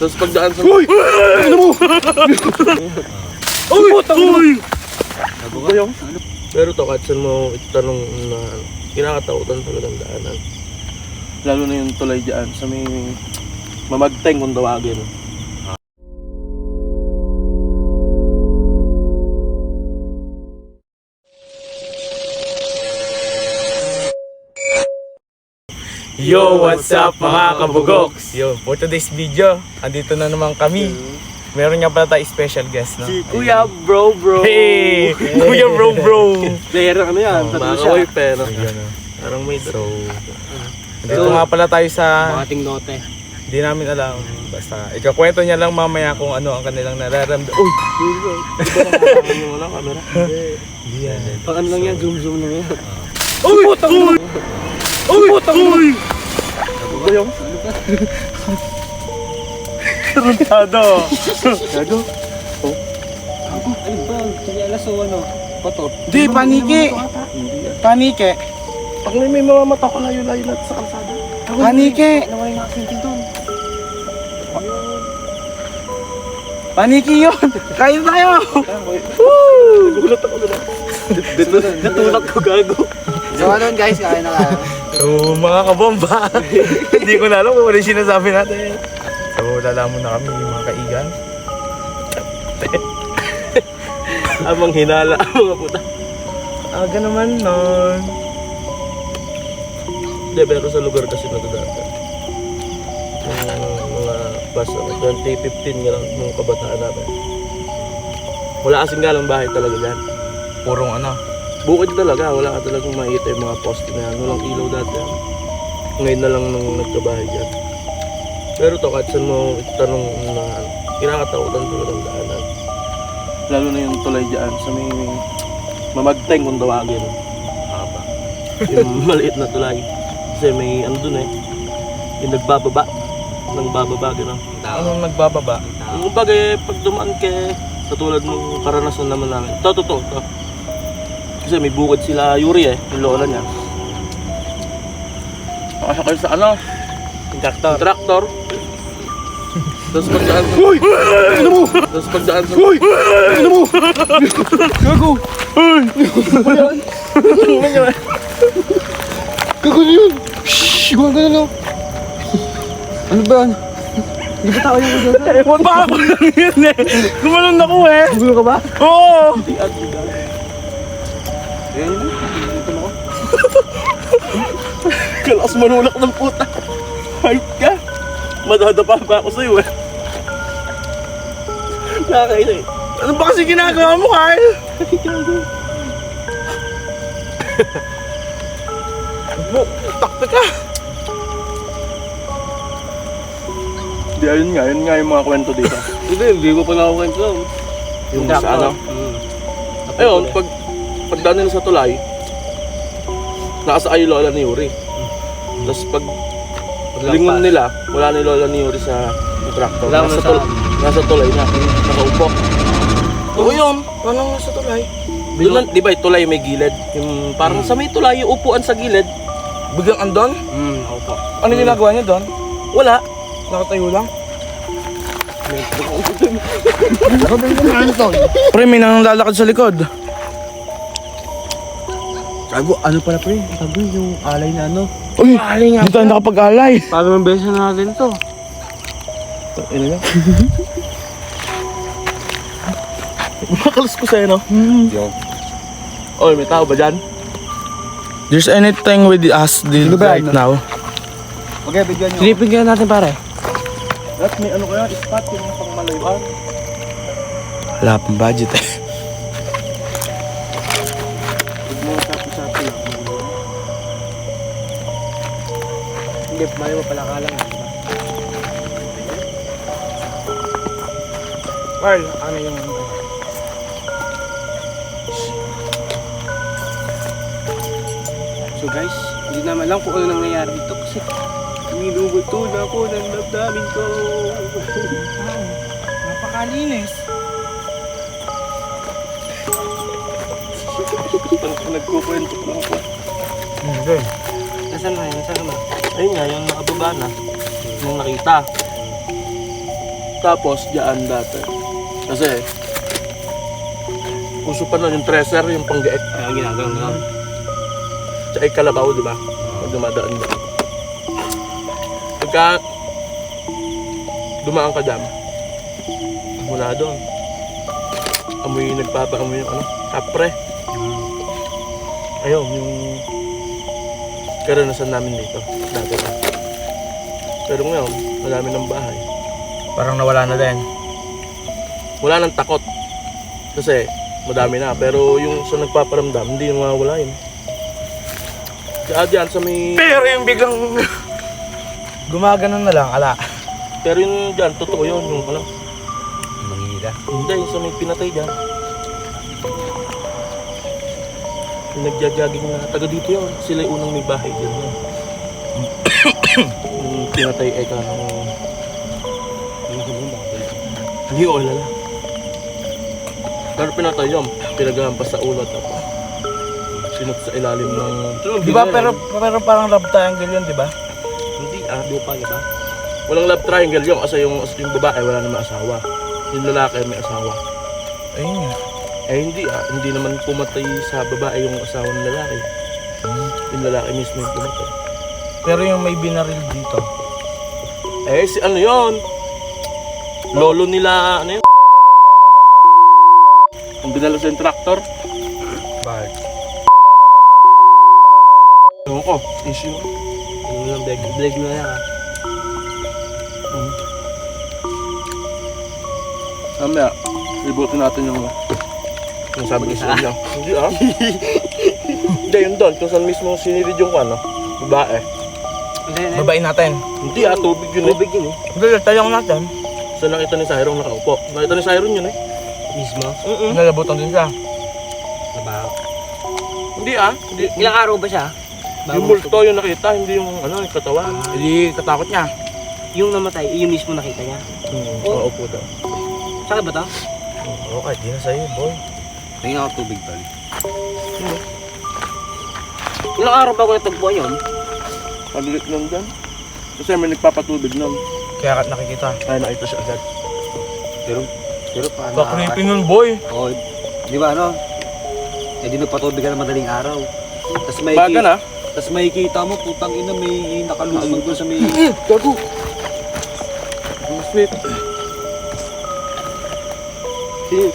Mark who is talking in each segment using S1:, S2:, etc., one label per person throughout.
S1: Tapos pagdaan sa...
S2: Uy! Ano mo?
S1: Uy! Uy! Ano ba yung? Pero to, kahit saan mo itanong na kinakatakutan talagang daanan. Lalo na yung tulay dyan sa may mamagteng kung tawagin.
S3: Yo, what's up mga kabugoks? Yo, for today's video, andito na naman kami. Meron nga pala tayo special guest, no?
S1: Si Kuya Bro.
S3: Hey! Kuya Bro!
S1: Player ano yan? Makakaway pero
S3: Ayun, no?
S1: parang may
S3: So, andito nga pala tayo sa...
S1: ating note.
S3: Hindi namin alam. Basta, ikakwento niya lang mamaya kung ano ang kanilang nararamdaman. Uy!
S1: Ano wala camera?
S3: Hindi yan.
S1: Pang ano lang yan, zoom lang yan.
S3: Uy! Uy! Uy! Uy!
S1: Ano ba yung?
S3: Runtado!
S1: Gago?
S4: Ano ba? Alas o ano? Patot?
S2: Di, paniki! Panike!
S1: Pag may mga mata ko layo-layo natin sa kalsada.
S2: Panike!
S1: Nawala yung aksidente doon.
S2: Paniki yun! Kain tayo!
S1: Nagulat ako doon. Natulak ko gago.
S4: So ano guys, kain na kayo.
S3: So, mga kabomba, hindi ko na alam kung ano yung sinasabi natin. So, lalaman na kami, mga kaigan.
S1: Amang hinala ang mga puta.
S3: Aga naman nun.
S1: Hindi, pero sa lugar kasi na ito dati. Yung mga bus, 2015 nga lang nung kabataan namin. Wala kasing galang bahay talaga dyan.
S3: Purong ano.
S1: Bukid talaga, wala ka talagang makita yung mga poste na yan. Walang ilaw dati yan. Ngayon na lang nung nagkabahay dyan. Pero to, kahit saan mo itanong na kinakatakutan talagang daanan. Lalo na yung tulay dyan sa may mamagteng kung tawagin. Haba. Yung maliit na tulay. Kasi may ano dun yung nagbababa. Nang bababa, gano'n.
S3: Anong nagbababa?
S1: Yung bagay, pag dumaan ke, katulad ng karanasan naman namin. Ito. Kasi may bukid sila Yuri yung lola niya. Nakasakay sa ano? Traktor. Tapos pagdaan sa...
S2: Uy! Ano mo?
S1: Tapos pagdaan sa...
S2: Uy! Ano mo? Gago! Uy! Gago na yun! Shhh! Gago na lang! Ano ba yan? Hindi ba tao yung gago?
S3: Ewan ba ako lang yun Gumanon ako
S2: Gulo ka ba?
S3: Oo!
S1: Ayan yun. Dito na ako. Kalakas manulak ng puta. Hype ka. Madadapa pa ako sa'yo Nakakain
S3: Ano ba kasi ginagawa mo, Kyle? Takta ka!
S1: Hindi, yun nga yung mga kwento dito. Hindi ko pa nakakwento. Yung sa ano? Ayun, pagdaan nila sa tulay, nakasakay yung lola ni Yuri. Tapos pag lingon nila, wala na yung lola ni Yuri sa traktor. Nasa tulay na, nakaupo.
S3: Oo yun, anong nasa tulay?
S1: Doon, di ba yung tulay may gilid? Yung parang sa may tulay, yung upuan sa gilid.
S3: Biglang andon?
S1: Opo.
S3: Ano ginagawa niya doon?
S1: Wala.
S3: Nakatayo lang?
S2: Pre, may nanlalakad sa likod. Gago, ano pala pre? Gago, yung alay na ano. Uy! Hindi tayo nakapag-alay.
S1: Paano ang beses natin to?
S3: Ano lang? Makalas ko sa'yo, no?
S1: Oy, may tao ba dyan?
S2: There's anything with us right now.
S4: Okay, bigyan nyo.
S2: Sinipigyan natin pare.
S1: At may ano kaya, spot yung pang malayuan.
S2: Wala pang budget eh.
S1: Huwag mo sapi-sapi lang.
S4: Hindi, mali mo pala kalang.
S3: Carl, ano yung...
S4: So guys, hindi naman lang kung ano nangyayari dito kasi minubuto na ako ng damdamin ko.
S3: Napakalinis.
S1: Nagkukwento ko lang ako.
S3: Hindi.
S4: Nasaan na? Nasaan na?
S1: Ayun nga, yung nakababa na. Nung nakita. Tapos, dyan dati. Kasi, uso pa nun yung treasure, yung panggaek.
S4: Kaya ginagawa nga.
S1: Tsaka yung kalabaw, di ba? Pag dumadaan doon. Pagka dumaan ka dyan, mula doon, amoy nagpapaamoy yung kapre. Ayun, yung karanasan namin dito. Dati pa. Pero ngayon, madami ng bahay.
S3: Parang nawala na din.
S1: Wala nang takot. Kasi, madami na. Pero yung sa nagpaparamdam, hindi yung mawawala yun. Kaya dyan sa may...
S3: Pero yung biglang gumagano na lang, ala.
S1: Pero yung dyan, totoo yun. Yung
S2: Mangila.
S1: Hindi, yung sa may pinatay dyan. Yung nagja-jogging na taga dito yun. Sila yung unang may bahay dyan. Yung pinatay eka ng... Hindi ko alala. Pero pinatay yun. Pinaghampas sa ulo at ako. Sinot sa ilalim ng...
S3: Di ba pero parang love triangle yun, di ba?
S1: Hindi lupa, di ba? Walang love triangle yun kasi yung babae wala naman asawa. Yung lalaki may asawa.
S3: Ayun nga.
S1: Eh hindi naman pumatay sa babae yung asawa ng lalaki. Yung lalaki mismo yung pumatay.
S3: Pero yung may binaril dito.
S1: Eh si ano yon? Lolo nila ano yun? Ang binalo sa yung tractor.
S3: Bakit?
S1: Ewan ko, issue.
S4: Ano lang, bleg na lang
S1: Mamaya, ibutin natin yung sabi ko sa inyo. Hindi Hindi, yun doon. Kung saan mismo sinirid yung babae.
S3: Babain natin.
S1: Hindi tubig yun eh.
S4: Tubig yun eh.
S3: Hindi, tayong natin.
S1: So nakita ni Siron nakaupo. Nakita ni Siron yun eh.
S4: Mismo.
S3: Nalabutan din siya.
S4: Nabaho.
S1: Hindi Hindi.
S4: Ilang araw ba siya?
S1: Yung multo yung nakita, hindi yung yung katawan.
S3: Hindi katakot niya.
S4: Yung namatay, yung mismo nakita niya.
S1: Oo po daw.
S4: Saka ba to?
S3: Oo, kahit di na sa'yo, boy.
S2: Tingin ako tubig, tol.
S4: Ilang araw bago natagpuan yun?
S1: Paglit lang dyan. Kasi may nagpapatubig nun.
S3: Kaya nakikita.
S1: Ay nakita siya agad.
S2: Pero paano?
S3: Ka-creepy nun, boy.
S2: Oo. Di ba ano? Eh di nagpatubig ka ng madaling araw. Tapos may
S1: Baga na.
S2: Tapos makikita mo, putang ina, may nakalusog doon sa may...
S1: Gago! Ang sweet.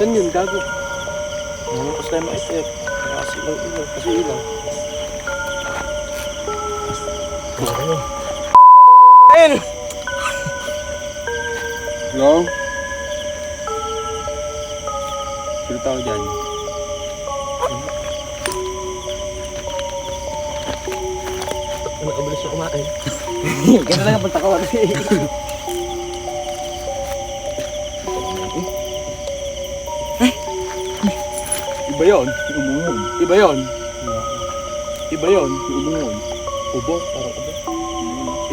S4: Saan yun? Gago.
S1: Ano kasi tayo maisip? Kasi ilaw. Kasi ilaw.
S3: Ayun!
S2: Hello? Sino tao dyan?
S1: Nakabilis siya kumain.
S4: Gano'n lang ang pagtakawan.
S1: Iba yun. Umungon. Iba yun. Iba yun. Umungon. Ubo. Parang ubo.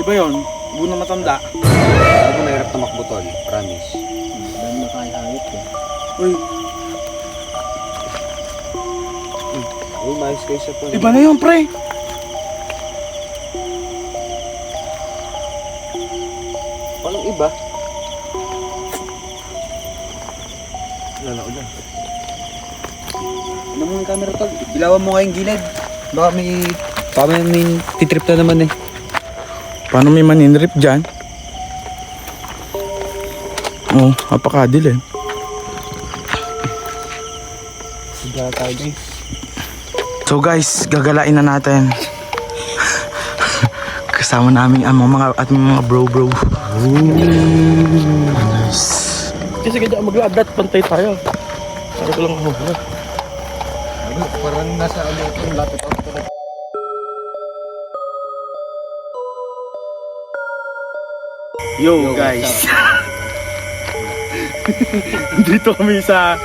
S1: Iba yun. Ubo na matanda.
S2: Ako mahirap tumakbo, tol. Promise.
S4: Dahil makahayop ka.
S1: Uy.
S2: Uy, maayos kayo sa tol.
S1: Iba na yun, pre.
S2: Anong iba?
S1: Wala na ako dyan.
S2: Ano mo yung camera, tol? Ilawan mo nga yung gilid. Baka may titrip na naman eh.
S3: Paano may maninrip dyan? Oo, apakadil eh.
S4: Sigla tayo guys.
S3: So guys, gagalain na natin. Kasama namin ang mga bro. Nice.
S1: Kasi kaya maglagat. Pantay tayo. Para ko lang ako.
S2: Parang nasa ano itong lapit ako.
S3: Yo guys. Dito kami sa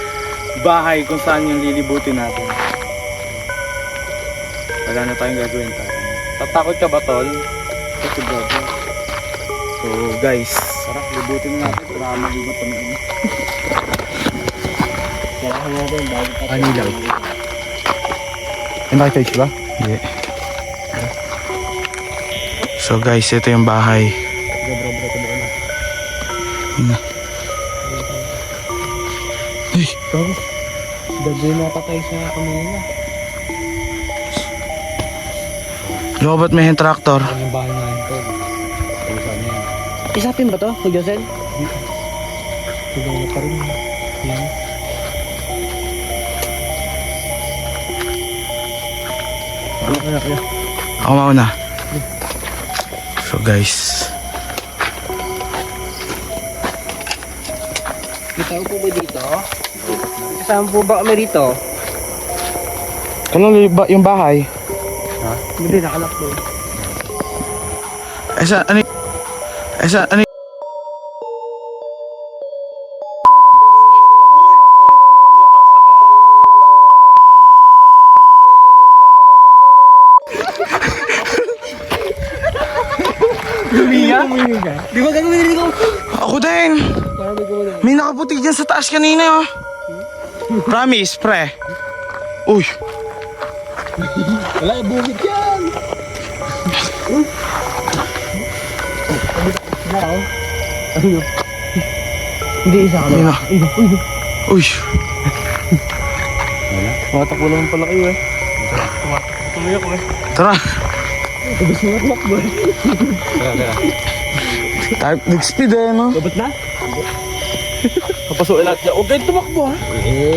S3: bahay kung saan yung lilibutin natin. Wala na tayong gagawin tayo.
S1: Tatakot ka ba, Tol?
S2: Kasi brother.
S3: So guys,
S2: Sarap, libutin na natin. Para malibot kami.
S4: Kailangan natin bago pa.
S3: ano lang? Ay, nakita ba? Hindi. So guys, ito yung bahay.
S4: Tapos, dagay napatay sa kanina.
S3: Yo, ba't may traktor?
S2: Ano yung bahay namin to? Ano saan yan?
S4: Isapin ba to, Kuya Josel?
S2: Tugaw na pa rin. Yan.
S4: Ano kaya kaya?
S3: Ako mauna. So guys,
S4: Kita ko po ba dito? Kasama po ba kami rito?
S3: ano yung bahay?
S4: Hindi, nakalak doon.
S3: Ano?
S4: Lumiya? Di ba gagawin rin ko?
S3: Ako din!
S4: Para may gumano.
S3: May nakaputik dyan sa taas kanina, oh. Promise, pre. Uy,
S4: Wala, bukit yan! Ano? Hindi, isa ka
S3: may na. Uy,
S1: Matakbo naman pala kayo eh. Tuloy ako eh.
S3: tara.
S4: Gusto mo tumakbo eh.
S3: Type nag-speed eh, no?
S4: Babat na?
S1: Papasukin lahat niya. Huwag kayong tumakbo ha.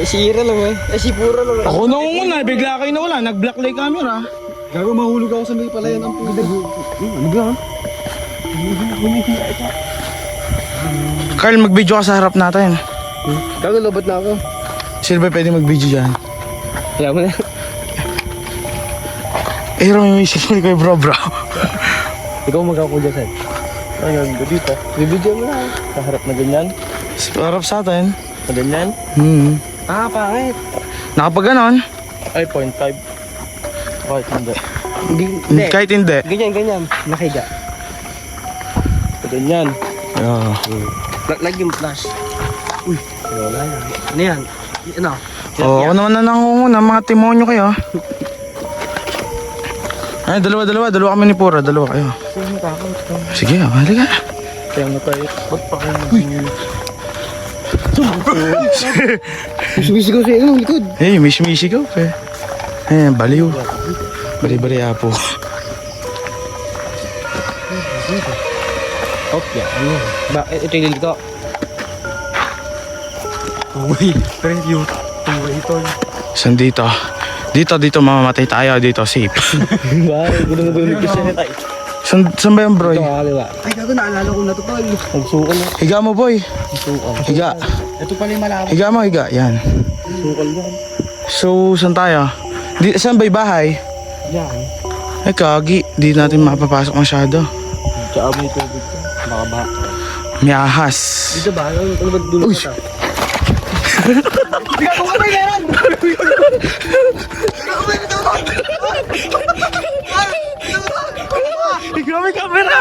S4: Si Ira lang eh. Si Pura lang eh.
S3: Ako nunguna, bigla kayo nawala. Nag-black light camera.
S2: Gago, mahulog ako sa may palayan ang puder.
S4: Ano ba?
S3: Carl, mag-video ka sa harap natin.
S4: Gago, lobat na ako.
S3: Sino ba pwede mag-video dyan?
S4: Kaya mo na.
S3: Eh, may isip mo kay bro.
S4: Ikaw magkako dyan, Seth.
S1: Ayun, dito.
S4: Bibidyo mo na.
S1: Sa harap na ganyan.
S3: Sa harap sa atin.
S1: Na ganyan.
S4: Ah, pangit.
S3: Nakapag ganon.
S1: Ay, 0.5. Kahit hindi.
S4: Hindi.
S3: Kahit hindi.
S4: Ganyan. Nakahiga.
S1: Sa ganyan.
S3: Oh.
S4: Lagi mo flash. Uy, wala yan. Ano yan? Ano?
S3: Oo, ako naman na nangunguna. Mga timonyo kayo. Ay, dalawa kami ni Pura. Dalawa kayo. Sige, halika.
S1: Kaya na tayo. Ba't pa kayo
S4: Sumisigaw sa iyo, likod.
S3: Hey, may sumisigaw eh. Ayan, baliw. Bari-bari apo.
S4: Okay, ano? Ba, ito yung liliko.
S1: Uy, thank you. Uy, ito.
S3: Saan dito? Dito mamamatay tayo. Dito, safe.
S4: Ba, gulong-gulong ko siya tayo.
S3: Saan ba yung bro?
S4: Ito, kaliwa.
S2: Ay, gago, naalala ko na to, tol.
S4: Nagsukol na.
S3: Higa mo, boy. Higa.
S2: Ito pala yung malawak.
S3: Higa mo, higa. Yan.
S4: Sukol yan.
S3: So, saan tayo? Saan ba yung bahay?
S4: Yan.
S3: Ay, kagi. Di natin mapapasok masyado.
S1: Tsaka may tubig.
S4: Baka ba?
S3: May ahas.
S4: Dito ba? Ano ba dulo
S3: Uy.
S4: ka?
S3: Higa may camera!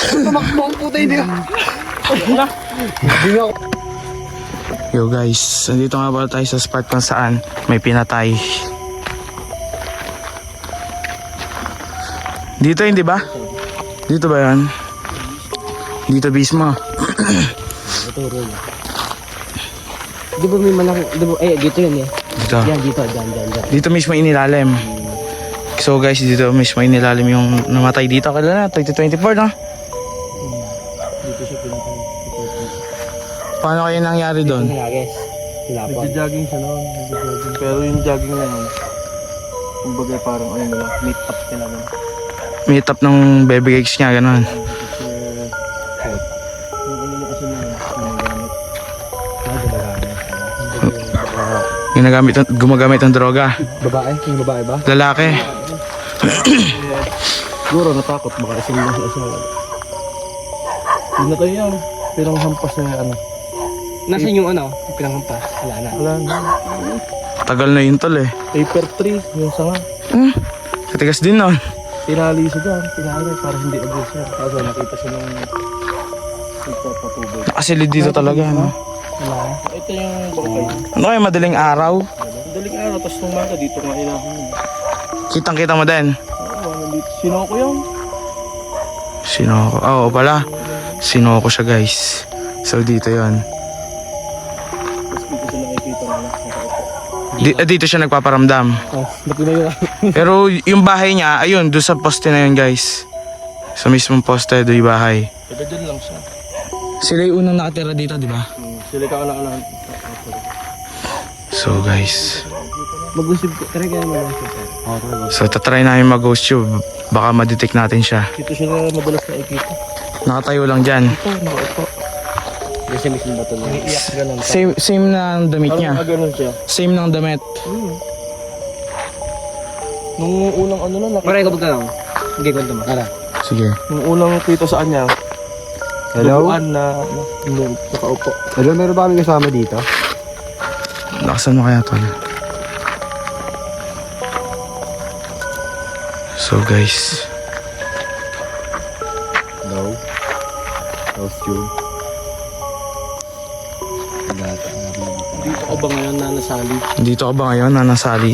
S2: Tumakbo ang puta, hindi ka.
S3: Yo guys, nandito nga pala tayo sa spot kung saan may pinatay. Dito hindi ba? Dito ba yan? Dito mismo.
S4: Di ba may malaki? Di ba? Eh, dito yun eh.
S3: Dito.
S4: Yan, dito. Dyan.
S3: Dito mismo inilalim. So guys, dito mismo inilalim yung namatay dito. Kailan na? 2024 no?
S4: Dito siya pinatay.
S3: Paano kayo nangyari doon?
S4: Nagagis. Hilapon.
S1: Nagja-jogging siya noon. Nagja-jogging. Pero yung jogging na yun, kumbaga parang ano nila, meet up nila.
S3: Meet up ng baby cakes niya, gano'n.
S1: Yung ano na kasi nila,
S3: Ginagamit, gumagamit ng droga.
S4: Babae? Yung babae ba?
S3: Lalaki.
S1: siguro natakot, baka isa lang sa asawa. Hindi na tayo yan. Pinanghampas na ano.
S4: Nasaan yung ano? Yung pinanghampas? Wala na.
S1: Wala na.
S3: Tagal na yun tol eh.
S1: Paper 3, yung sanga.
S3: Katigas din nun.
S1: Tinali siya dyan. Tinali para hindi abuser. Kaso nakita siya nung nagpapatubig.
S3: Nakasilid dito talaga, no?
S4: Wala.
S1: Ito yung bangkay.
S3: Ano kayo, madaling araw?
S1: Daling araw, tapos nung maga dito nga ilahan yun.
S3: Kitang-kita mo din.
S1: Nandito. Sino ko yun?
S3: Sinoko. Oo pala. Sinoko siya guys. So dito yon.
S1: Tapos dito siya nakikita na nakaupo.
S3: Dito siya nagpaparamdam.
S1: Oh, ba't yun?
S3: Pero yung bahay niya, ayun, doon sa poste na yun guys. Sa mismong poste, doon yung bahay.
S1: Taga dyan lang siya.
S3: Sila yung unang nakatira dito, di ba?
S1: Sila ka anak-anak.
S3: So guys,
S4: Mag-usip ko. Tara kaya mag-usip ko.
S3: so tatry namin mag-ghost tube. Baka ma-detect natin siya.
S1: Dito siya na madalas nakikita.
S3: Nakatayo lang dyan.
S1: Ito, nakaupo.
S4: Kasi mismo ba ito?
S1: Umiiyak ganun.
S3: Same na ang damit niya.
S1: Ganun siya.
S3: Same ng damit.
S1: Nung unang ano na,
S4: Maray ka lang. Hindi kwento mo. Tara.
S3: Sige.
S1: nung unang kita sa kanya,
S2: Hello?
S1: duguan na nakaupo.
S2: Hello, meron ba kami kasama dito?
S3: Lakasan mo kaya tol. So guys,
S2: Hello? Costume.
S1: Dito ko ba ngayon na nasali?
S3: dito ka ba ngayon, Nanasali?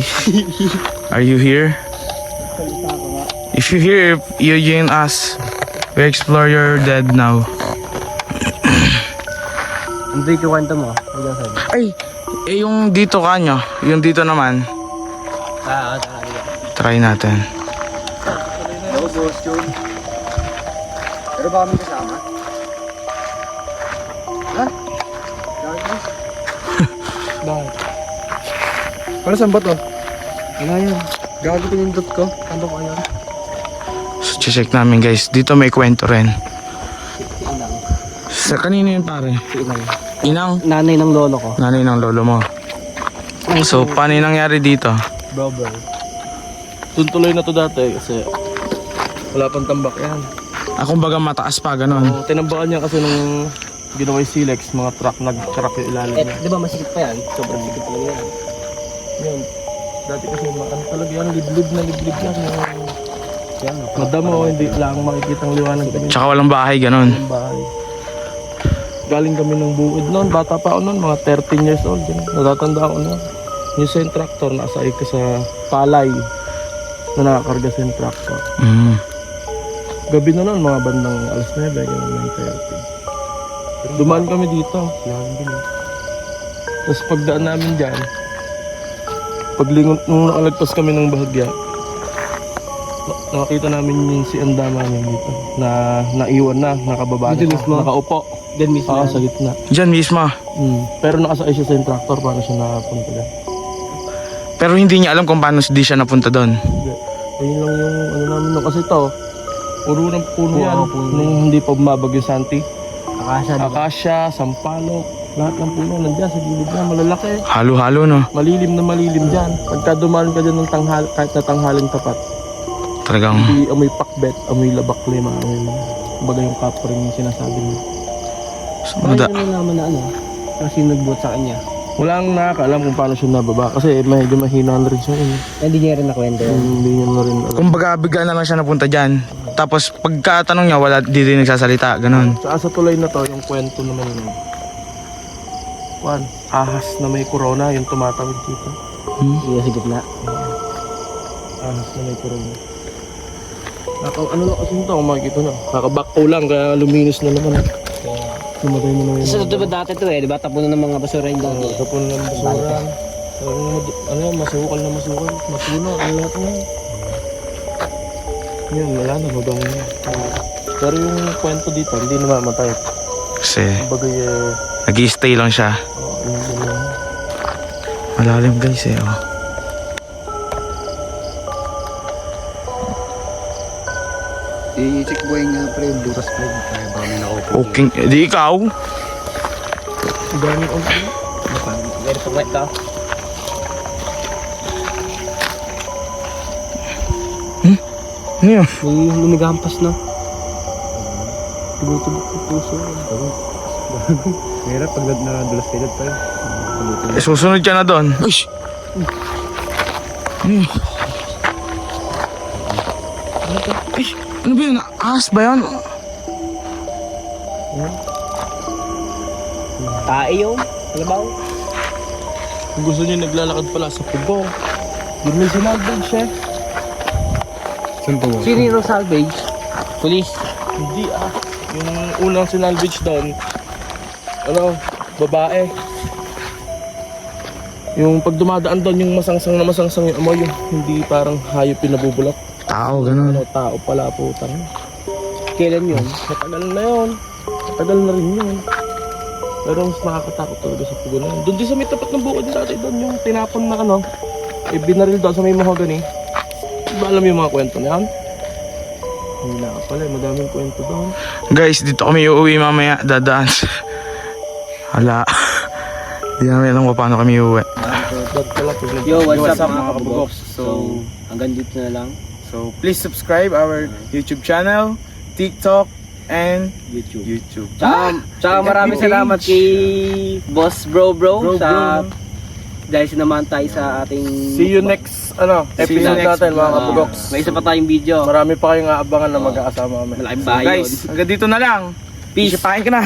S3: Are you here? If you here, you join us. We explore your dead now.
S4: Hindi ko kwento mo.
S3: Ay, yung dito kanyo, yung dito naman,
S4: Tara.
S3: try natin.
S2: Hello, costume. Meron ba kami kasama? Ha?
S1: Bakit?
S2: Para saan ba to? Ano yan? Gago pinindot ko.
S1: Ano ba yan?
S3: So, check namin guys. Dito may kwento rin. Sa kanino yun pare? Inang?
S4: Nanay ng lolo ko.
S3: Nanay ng lolo mo. So, paano yung nangyari dito?
S1: Bro. Tuntuloy na to dati kasi wala pang tambak yan.
S3: Kumbaga mataas pa, ganun.
S1: Tinambakan niya kasi nung ginawa yung silex, mga truck nag-crack yung ilalim niya.
S4: Di ba masikip pa yan? Sobrang sikip pa yan.
S1: Yun. Dati kasi ano talaga yan, liblib na.
S4: Yan.
S1: Madamo, hindi lang makikitang liwanag kami
S3: Tsaka walang bahay, ganun.
S1: ng bahay. Galing kami ng buod noon, bata pa ako noon, mga 13 years old. Yun. Natatanda ako na. Yung sa yung tractor, nasa ka sa palay na nakakarga sa yung tractor. Gabi na noon, mga bandang alas 9, ganun 9:30. Dumaan kami dito. Tapos pagdaan namin dyan, paglingon, nung nakalagpas kami ng bahagya, nakakita namin yung si Andama niya dito, na naiwan na, nakababa
S4: Dito
S1: na,
S4: mismo?
S1: nakaupo.
S4: Diyan mismo.
S1: Sa gitna.
S3: Diyan mismo.
S1: Pero nakasakay siya sa yung tractor, paano siya nakapunta dyan?
S3: Pero hindi niya alam kung paano di siya napunta doon.
S1: Hindi. Ayun lang yung ano namin no. Kasi ito, puro ng puno yan.
S4: puno.
S1: Nung hindi pa bumabagyo Santi.
S4: Akasya.
S1: Akasya, sampalok, lahat ng puno nandiyan sa gilid na malalaki.
S3: Halo-halo, no?
S1: Malilim na malilim dyan. Pagka dumaan ka dyan ng kahit na tanghaling tapat,
S3: Talagang,
S1: hindi amoy pakbet, amoy labak lima, amoy baga yung kapre yung sinasabi niya.
S3: mada,
S4: Ano naman na ano? Kasi nagbuot sa kanya.
S1: Walang nakakaalam kung paano siya nababa kasi medyo mahina na rin siya.
S4: Hindi niya rin nakwento.
S1: Hindi niya na rin alam.
S3: kumbaga bigla na lang siya napunta dyan. Tapos pagkatanong niya, wala, di rin nagsasalita, ganun.
S1: Saka sa tulay na to, yung kwento naman yun. Ahas na may corona, yung tumatawid dito.
S4: Hindi sa gitna.
S1: Ahas na may corona. Ano na kasi ito, kung makikita na. Kakabakto lang, kaya luminis na naman. Sumatay mo na yun.
S4: Sa diba dati to di ba? Tapunan ng mga basura yung dati.
S1: Tapon ng basura. Masukal na masukal. Matuno, ang lahat na. Yan, wala na, mabango na. Pero yung kwento dito, hindi na mamatay.
S3: Kasi
S1: Bagay
S3: nag-i-stay lang siya. Malalim guys eh, oh.
S2: I-check mo yung pre, butas pre. Kaya ba kami nakaupo?
S3: Okay, di ikaw.
S1: Ang daming onti.
S4: Meron pa kwento.
S3: Ano yun?
S4: May lumigampas na. Tubutubok ng puso.
S2: Meron pag nadulas kayo pre.
S3: Eh, susunod ka na doon. Uy! Ay, ano ba yun? Ahas ba yun?
S4: Tae yung. Kalabaw.
S1: Kung gusto niyo naglalakad pala sa Pugo, doon may sinagdag siya.
S2: Saan po?
S4: Sino yung salvage? Police.
S1: Hindi yung unang sinalvage doon, ano, babae. Yung pag dumadaan doon, yung masangsang yung amoy, yung hindi parang hayop yung nabubulok.
S3: Tao, ganun.
S1: Ano, tao pala, putang.
S4: Kailan yun?
S1: Matagal na yun. Matagal na rin yun. Pero mas nakakatakot talaga sa pugo na yun. Doon din sa may tapat ng bukid dati doon, yung tinapon na ano, binaril doon sa may mahogany. Di ba alam yung mga kwento na yan? Hindi na pala, madaming kwento doon.
S3: Guys, dito kami uuwi mamaya. Dadaan. Hala. Hindi namin alam kung paano kami uuwi.
S1: Dad pala, pag
S4: Yo, what's up
S2: mga
S4: mga
S2: kabugok?
S4: kabugoks? So, hanggang dito na lang.
S2: So, please subscribe our YouTube channel, TikTok, and
S4: YouTube.
S2: YouTube.
S4: Tsaka maraming salamat kay Boss Bro sa dahil sinamahan tayo sa ating
S1: See you next episode natin mga kabugoks.
S4: May isa pa tayong video.
S1: Marami pa kayong aabangan na mag-aasama kami.
S4: Malaking
S2: So,
S4: bahay
S2: guys, hanggang dito na lang.
S4: Peace.
S2: Isipain ka na.